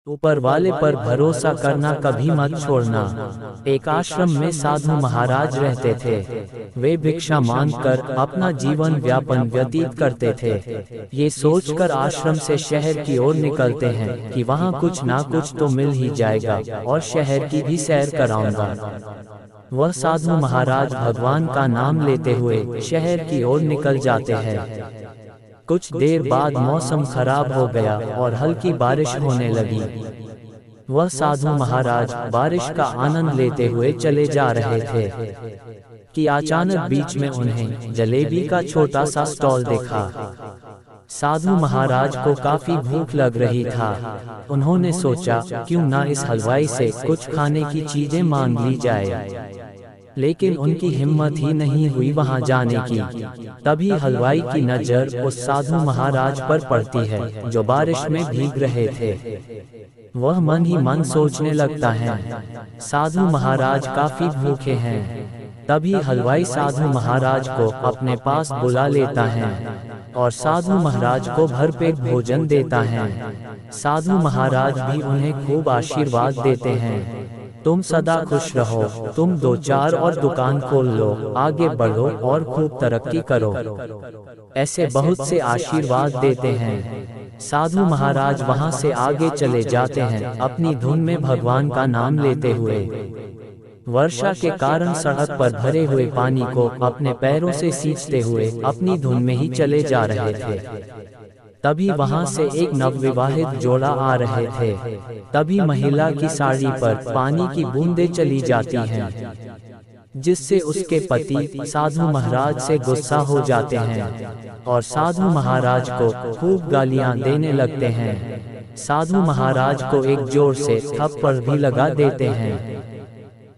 ऊपर वाले पर भरोसा करना कभी मत छोड़ना। एक आश्रम में साधु महाराज रहते थे। वे भिक्षा मांगकर अपना जीवन यापन व्यतीत करते थे। ये सोचकर आश्रम से शहर की ओर निकलते हैं कि वहाँ कुछ ना कुछ तो मिल ही जाएगा और शहर की भी सैर कराऊंगा। वह साधु महाराज भगवान का नाम लेते हुए शहर की ओर निकल जाते हैं। कुछ देर बाद मौसम खराब हो गया और हल्की बारिश होने लगी। वह साधु महाराज बारिश का आनंद लेते हुए चले जा रहे थे कि अचानक बीच में उन्हें जलेबी का छोटा सा स्टॉल देखा। साधु महाराज को काफी भूख लग रही था। उन्होंने सोचा क्यों ना इस हलवाई से कुछ खाने की चीजें मांग ली जाए, लेकिन उनकी हिम्मत ही नहीं हुई वहां जाने की। तभी हलवाई की नजर उस साधु महाराज पर पड़ती है जो बारिश में भीग रहे थे। वह मन ही मन सोचने लगता है, साधु महाराज काफी भूखे हैं। तभी हलवाई साधु महाराज को अपने पास बुला लेता है और साधु महाराज को भरपेट भोजन देता है। साधु महाराज भी उन्हें खूब आशीर्वाद देते हैं, तुम सदा खुश रहो, तुम 2-4 और दुकान खोल लो, आगे बढ़ो और खूब तरक्की करो। ऐसे बहुत से आशीर्वाद देते हैं। साधु महाराज वहां से आगे चले जाते हैं अपनी धुन में भगवान का नाम लेते हुए। वर्षा के कारण सड़क पर भरे हुए पानी को अपने पैरों से सींचते हुए अपनी धुन में ही चले जा रहे थे। तभी वहां से एक नवविवाहित जोड़ा आ रहे थे। तभी महिला की साड़ी पर पानी की बूंदें चली जाती हैं, जिससे उसके पति साधु महाराज से गुस्सा हो जाते हैं और साधु महाराज को खूब गालियां देने लगते हैं। साधु महाराज को एक जोर से थप्पड़ भी लगा देते हैं।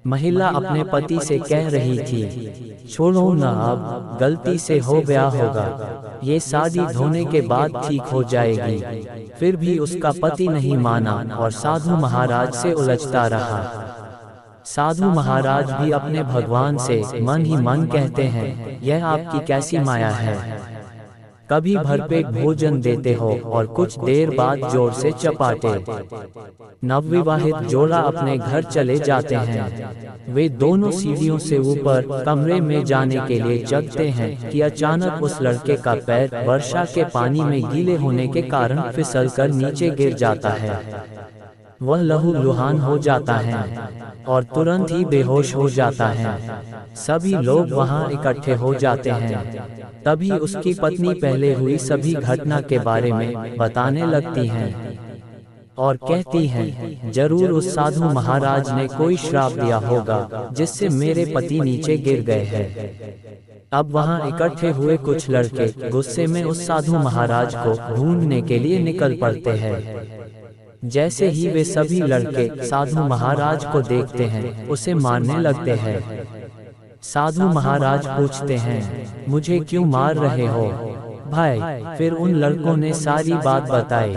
महिला अपने पति से कह रही थी, छोड़ो ना, अब गलती से हो गया होगा, ये साड़ी धोने के बाद ठीक हो जाएगी। फिर भी उसका पति नहीं माना और साधु महाराज से उलझता रहा। साधु महाराज भी अपने भगवान से मन ही मन कहते हैं, यह आपकी कैसी माया है, कभी भरपेट भोजन देते हो और कुछ देर बाद जोर से चपाटे। नवविवाहित जोड़ा अपने घर चले जाते हैं। वे दोनों सीढ़ियों से ऊपर कमरे में जाने के लिए जगते हैं कि अचानक उस लड़के का पैर वर्षा के पानी में गीले होने के कारण फिसलकर नीचे गिर जाता है। वह लहूलुहान हो जाता है और तुरंत ही बेहोश हो जाता है। सभी लोग वहां इकट्ठे हो जाते हैं। तभी उसकी पत्नी पहले हुई सभी घटना के बारे में बताने लगती हैं और कहती हैं, जरूर उस साधु महाराज ने कोई श्राप दिया होगा जिससे मेरे पति नीचे गिर गए हैं। अब वहां इकट्ठे हुए कुछ लड़के गुस्से में उस साधु महाराज को ढूंढने के लिए निकल पड़ते हैं। जैसे ही वे सभी लड़के साधु महाराज को देखते हैं, उसे मारने लगते हैं। साधु महाराज पूछते हैं, मुझे क्यों मार रहे हो भाई? फिर उन लड़कों ने सारी बात बताई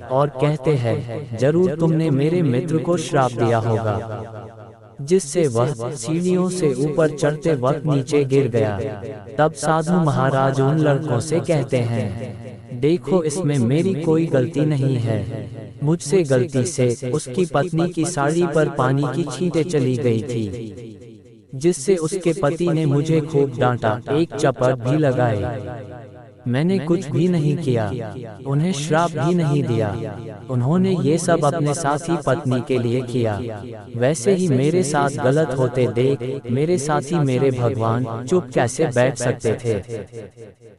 और कहते हैं, जरूर तुमने मेरे मित्र को श्राप दिया होगा जिससे वह सीढ़ियों से ऊपर चढ़ते वक्त नीचे गिर गया। तब साधु महाराज उन लड़कों से कहते हैं, देखो, इसमें मेरी कोई गलती नहीं है। मुझसे गलती से उसकी पत्नी की साड़ी पर पानी की छींटें चली गई थी, जिससे उसके पति ने मुझे खूब डांटा, एक चपट भी लगाई। मैंने कुछ भी नहीं किया, उन्हें श्राप भी नहीं दिया। उन्होंने ये सब अपने साथी पत्नी के लिए किया। वैसे ही मेरे साथ गलत होते देख मेरे साथी मेरे भगवान चुप कैसे बैठ सकते थे?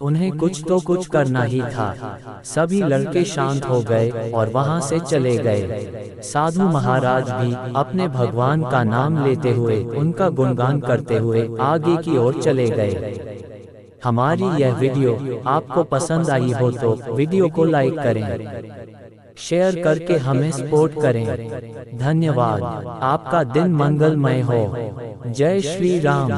उन्हें कुछ तो कुछ करना ही था। सभी लड़के शांत हो गए और वहां से चले गए। साधु महाराज भी अपने भगवान का नाम लेते हुए उनका गुणगान करते हुए आगे की ओर चले गए। हमारी यह वीडियो आपको पसंद आई हो तो वीडियो को लाइक करें, शेयर करके हमें सपोर्ट करें। धन्यवाद। आपका दिन मंगलमय हो। जय श्री राम।